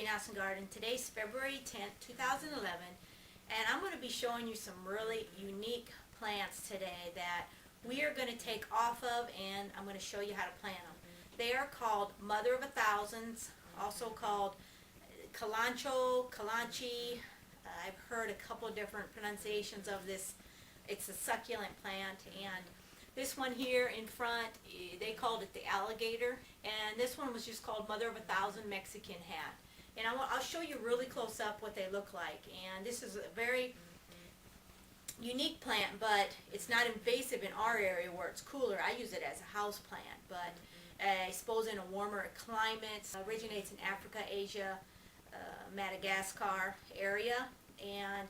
Greenhouse and Garden. Today's February 10th, 2011, and I'm going to be showing you some really unique plants today that we are going to take off of, and I'm going to show you how to plant them. They are called Mother of a Thousands, also called Kalanchoe, Kalanchoe. I've heard a couple of different pronunciations of this. It's a succulent plant, and this one here in front, they called it the Alligator, and this one was just called Mother of a Thousand Mexican Hat. And I'll show you really close up what they look like. And this is a very unique plant, but it's not invasive in our area where it's cooler. I use it as a house plant, but I suppose in a warmer climate. Originates in Africa, Asia, Madagascar area, and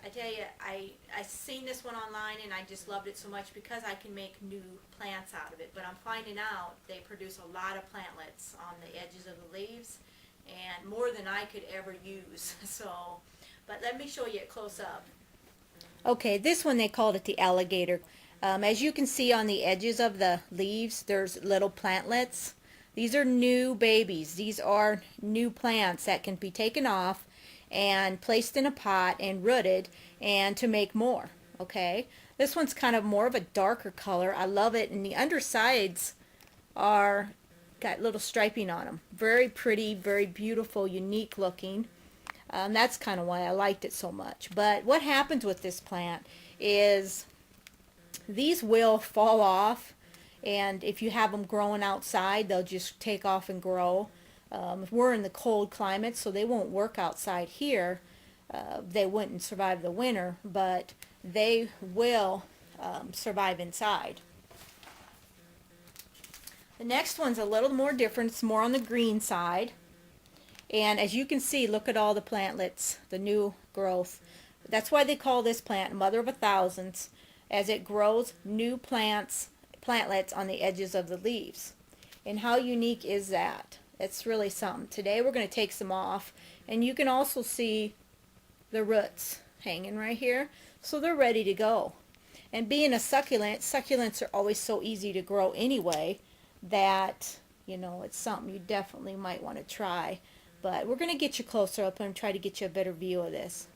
I tell you, I seen this one online and I just loved it so much because I can make new plants out of it. But I'm finding out they produce a lot of plantlets on the edges of the leaves, and more than I could ever use. So, but let me show you it close up. Okay, this one they called it the Alligator. As you can see on the edges of the leaves, there's little plantlets. These are new babies. These are new plants that can be taken off and placed in a pot and rooted and to make more. Okay, this one's kind of more of a darker color. I love it, and the undersides are got little striping on them. Very pretty, very beautiful, unique looking. That's kind of why I liked it so much. But what happens with this plant is these will fall off, and if you have them growing outside, they'll just take off and grow. We're in the cold climate, so they won't work outside here. They wouldn't survive the winter, but they will survive inside. The next one's a little more different. It's more on the green side. And as you can see, look at all the plantlets, the new growth. That's why they call this plant Mother of a Thousands, as it grows new plantlets on the edges of the leaves. And how unique is that? It's really something. Today we're going to take some off, and you can also see the roots hanging right here, so they're ready to go. And being a succulent, succulents are always so easy to grow anyway that, you know, it's something you definitely might want to try. But we're going to get you closer up and try to get you a better view of this.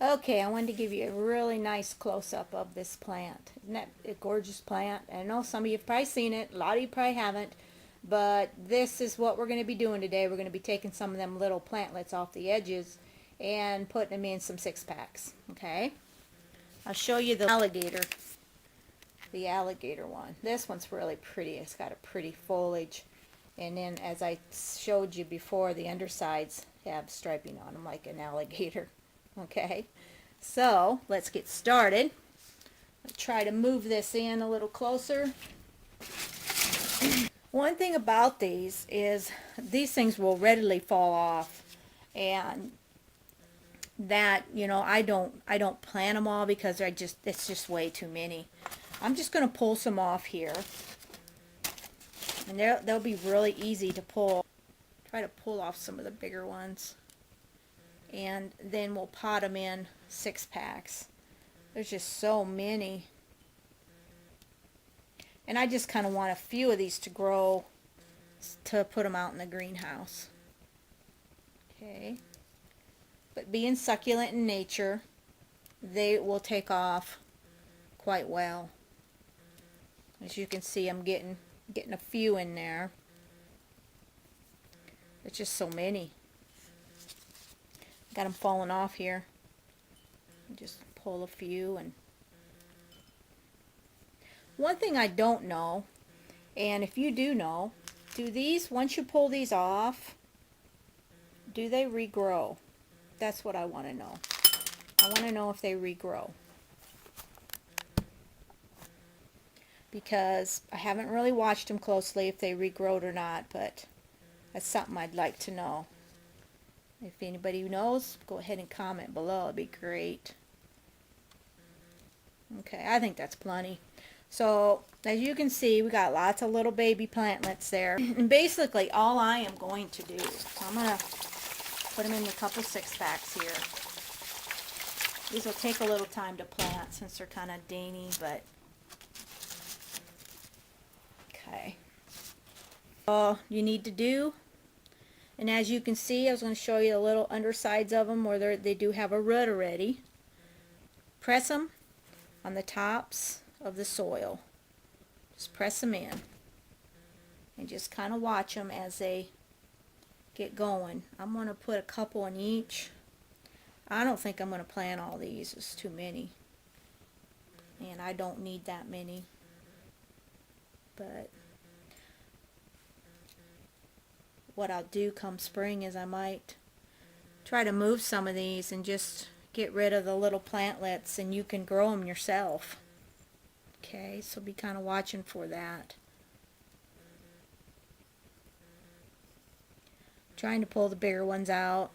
Okay, I wanted to give you a really nice close-up of this plant. Isn't that a gorgeous plant? I know some of you have probably seen it, a lot of you probably haven't. But this is what we're going to be doing today. We're going to be taking some of them little plantlets off the edges and putting them in some 6-packs. Okay? I'll show you the Alligator. The Alligator one. This one's really pretty. It's got a pretty foliage. And then, as I showed you before, the undersides have striping on them like an alligator. Okay? So, let's get started. I'll try to move this in a little closer. One thing about these is these things will readily fall off, and that, you know, I don't plant them all because it's just way too many. I'm just going to pull some off here, and they'll be really easy to pull. Try to pull off some of the bigger ones, and then we'll pot them in 6-packs. There's just so many. And I just kind of want a few of these to grow to put them out in the greenhouse. Okay. But being succulent in nature, they will take off quite well. As you can see, I'm getting a few in there. There's just so many. Got them falling off here. Just pull a few. And one thing I don't know, and if you do know, do these, once you pull these off, do they regrow? That's what I want to know. I want to know if they regrow. Because I haven't really watched them closely if they regrowed or not, but that's something I'd like to know. If anybody knows, go ahead and comment below. It'd be great. Okay, I think that's plenty. So, as you can see, we got lots of little baby plantlets there. And basically, all I am going to do, so I'm going to put them in a couple 6-packs here. These will take a little time to plant since they're kind of dainty, but okay. All you need to do And as you can see, I was going to show you the little undersides of them where they do have a root already. Press them on the tops of the soil. Just press them in. And just kind of watch them as they get going. I'm going to put a couple in each. I don't think I'm going to plant all these. It's too many. And I don't need that many. But what I'll do come spring is I might try to move some of these and just get rid of the little plantlets, and you can grow them yourself. Okay, so be kind of watching for that. Trying to pull the bigger ones out.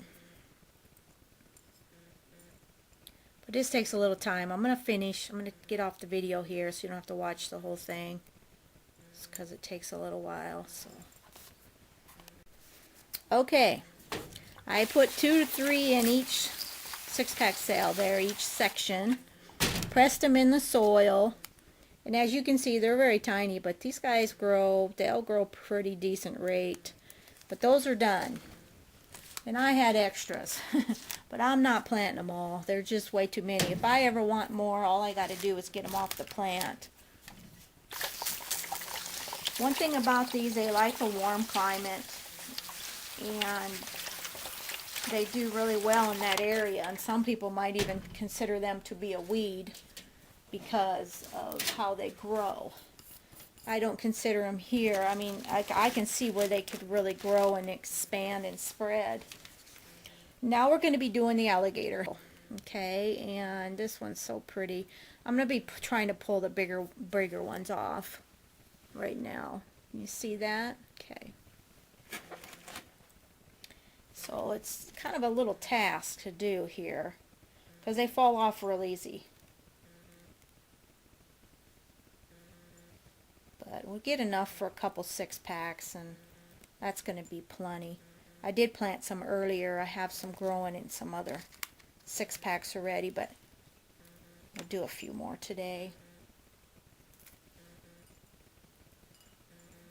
But this takes a little time. I'm going to get off the video here so you don't have to watch the whole thing. It's because it takes a little while. So, okay, I put 2 to 3 in each 6-pack sale there, each section. Pressed them in the soil. And as you can see, they're very tiny, but these guys they'll grow pretty decent rate. But those are done. And I had extras. But I'm not planting them all. They're just way too many. If I ever want more, all I got to do is get them off the plant. One thing about these, they like a warm climate. And they do really well in that area. And some people might even consider them to be a weed because of how they grow. I don't consider them here. I mean, I can see where they could really grow and expand and spread. Now we're going to be doing the alligator. Okay, and this one's so pretty. I'm going to be trying to pull the bigger ones off right now. You see that? Okay. So it's kind of a little task to do here because they fall off real easy. But we'll get enough for a couple 6-packs, and that's going to be plenty. I did plant some earlier. I have some growing in some other 6-packs already, but we'll do a few more today.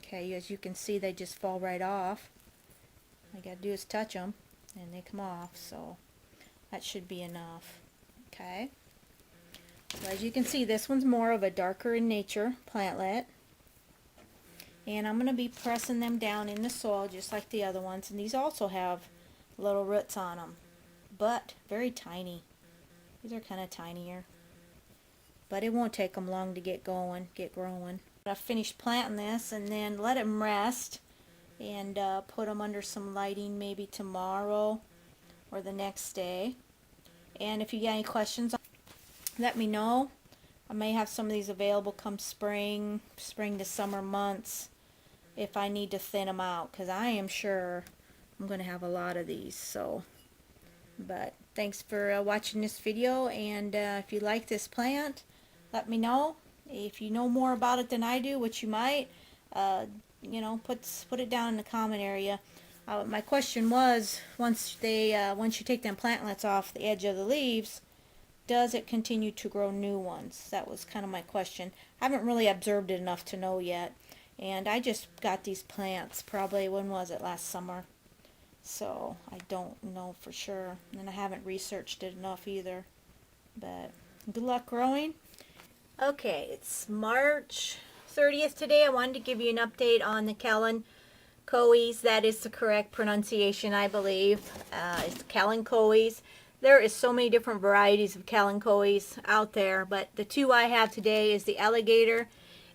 Okay, as you can see, they just fall right off. All I got to do is touch them, and they come off, so that should be enough. Okay. So as you can see, this one's more of a darker in nature plantlet. And I'm going to be pressing them down in the soil just like the other ones. And these also have little roots on them, but very tiny. These are kind of tinier. But it won't take them long to get growing. I finished planting this and then let them rest and put them under some lighting maybe tomorrow or the next day. And if you got any questions, let me know. I may have some of these available come spring to summer months if I need to thin them out, because I am sure I'm going to have a lot of these. So, but thanks for watching this video, and if you like this plant, let me know. If you know more about it than I do, which you might, you know, put it down in the comment area. My question was, once you take them plantlets off the edge of the leaves, does it continue to grow new ones? That was kind of my question. I haven't really observed it enough to know yet. And I just got these plants probably, when was it, last summer? So I don't know for sure. And I haven't researched it enough either. But good luck growing. Okay, it's March 30th today. I wanted to give you an update on the Kalanchoes. That is the correct pronunciation, I believe. It's Kalanchoes. There is so many different varieties of Kalanchoes out there, but the two I have today is the Alligator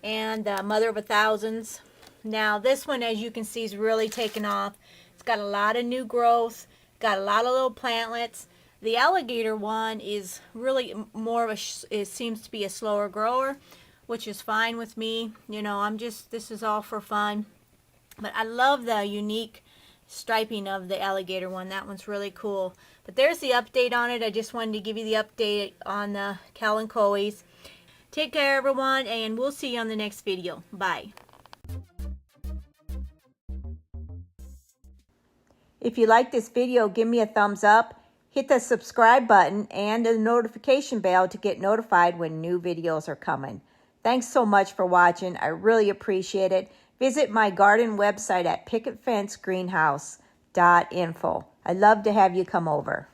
and the Mother of Thousands. Now this one, as you can see, is really taken off. It's got a lot of new growth, got a lot of little plantlets. The Alligator one is really more of it seems to be a slower grower, which is fine with me. You know, this is all for fun. But I love the unique striping of the Alligator one. That one's really cool. But there's the update on it. I just wanted to give you the update on the Kalanchoes. Take care, everyone, and we'll see you on the next video. Bye. If you like this video, give me a thumbs up, hit the subscribe button and the notification bell to get notified when new videos are coming. Thanks so much for watching. I really appreciate it. Visit my garden website at Picket Fence Greenhouse. roots.info. I'd love to have you come over.